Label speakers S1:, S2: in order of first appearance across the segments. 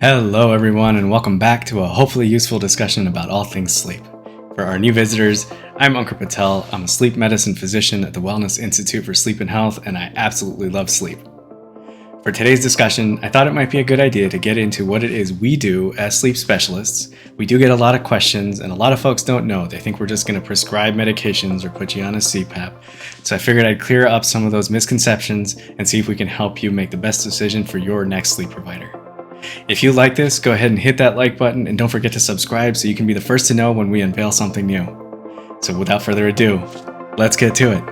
S1: Hello everyone, and welcome back to a hopefully useful discussion about all things sleep. For our new visitors, I'm Ankur Patel. I'm a sleep medicine physician at the Wellness Institute for Sleep and Health, and I absolutely love sleep. For today's discussion, I thought it might be a good idea to get into what it is we do as sleep specialists. We do get a lot of questions, and a lot of folks don't know. They think we're just going to prescribe medications or put you on a CPAP. So I figured I'd clear up some of those misconceptions and see if we can help you make the best decision for your next sleep provider. If you like this, go ahead and hit that like button and don't forget to subscribe so you can be the first to know when we unveil something new. So without further ado, let's get to it.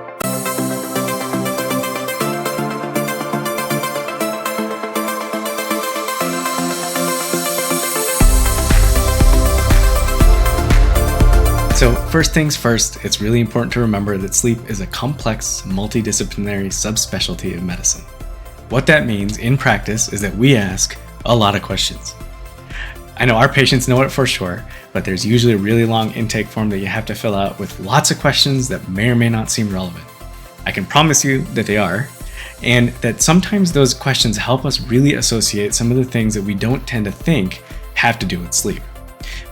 S1: So first things first, it's really important to remember that sleep is a complex, multidisciplinary subspecialty of medicine. What that means in practice is that we ask a lot of questions. I know our patients know it for sure, but there's usually a really long intake form that you have to fill out with lots of questions that may or may not seem relevant. I can promise you that they are, and that sometimes those questions help us really associate some of the things that we don't tend to think have to do with sleep.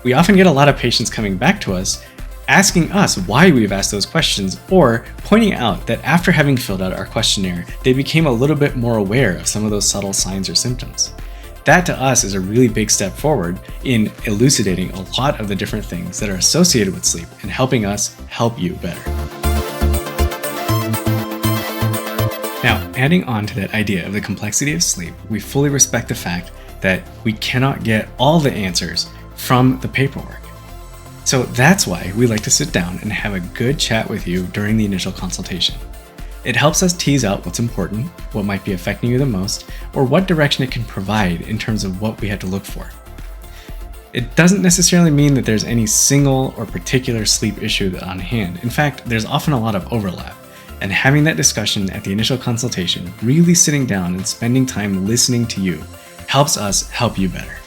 S1: We often get a lot of patients coming back to us asking us why we've asked those questions, or pointing out that after having filled out our questionnaire, they became a little bit more aware of some of those subtle signs or symptoms. That to us is a really big step forward in elucidating a lot of the different things that are associated with sleep and helping us help you better. Now, adding on to that idea of the complexity of sleep, we fully respect the fact that we cannot get all the answers from the paperwork. So that's why we like to sit down and have a good chat with you during the initial consultation. It helps us tease out what's important, what might be affecting you the most, or what direction it can provide in terms of what we have to look for. It doesn't necessarily mean that there's any single or particular sleep issue on hand. In fact, there's often a lot of overlap, and having that discussion at the initial consultation, really sitting down and spending time listening to you, helps us help you better.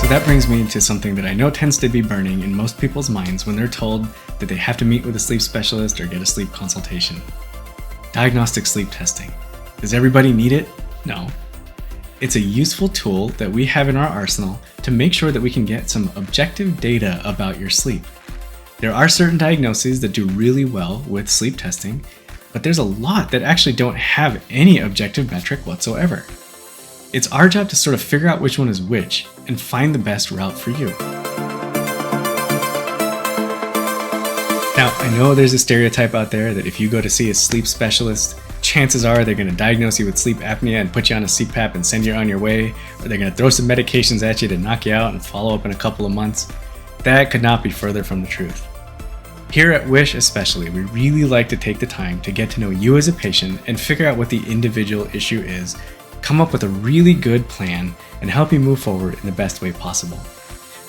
S1: That brings me to something that I know tends to be burning in most people's minds when they're told that they have to meet with a sleep specialist or get a sleep consultation. Diagnostic sleep testing. Does everybody need it? No. It's a useful tool that we have in our arsenal to make sure that we can get some objective data about your sleep. There are certain diagnoses that do really well with sleep testing, but there's a lot that actually don't have any objective metric whatsoever. It's our job to sort of figure out which one is which and find the best route for you. Now, I know there's a stereotype out there that if you go to see a sleep specialist, chances are they're going to diagnose you with sleep apnea and put you on a CPAP and send you on your way, or they're going to throw some medications at you to knock you out and follow up in a couple of months. That could not be further from the truth. Here at Wish especially, we really like to take the time to get to know you as a patient and figure out what the individual issue is, come up with a really good plan, and help you move forward in the best way possible.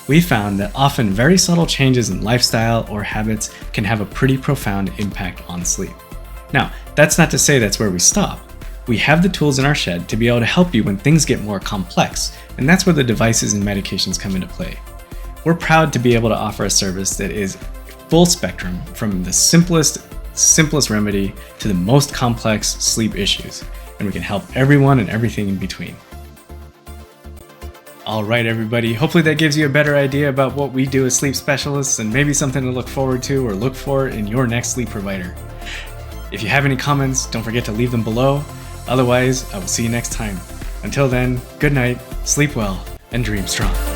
S1: We found that often very subtle changes in lifestyle or habits can have a pretty profound impact on sleep. Now, that's not to say that's where we stop. We have the tools in our shed to be able to help you when things get more complex, and that's where the devices and medications come into play. We're proud to be able to offer a service that is full spectrum, from the simplest remedy to the most complex sleep issues, and we can help everyone and everything in between. All right, everybody, hopefully that gives you a better idea about what we do as sleep specialists and maybe something to look forward to or look for in your next sleep provider. If you have any comments, don't forget to leave them below. Otherwise, I will see you next time. Until then, good night, sleep well, and dream strong.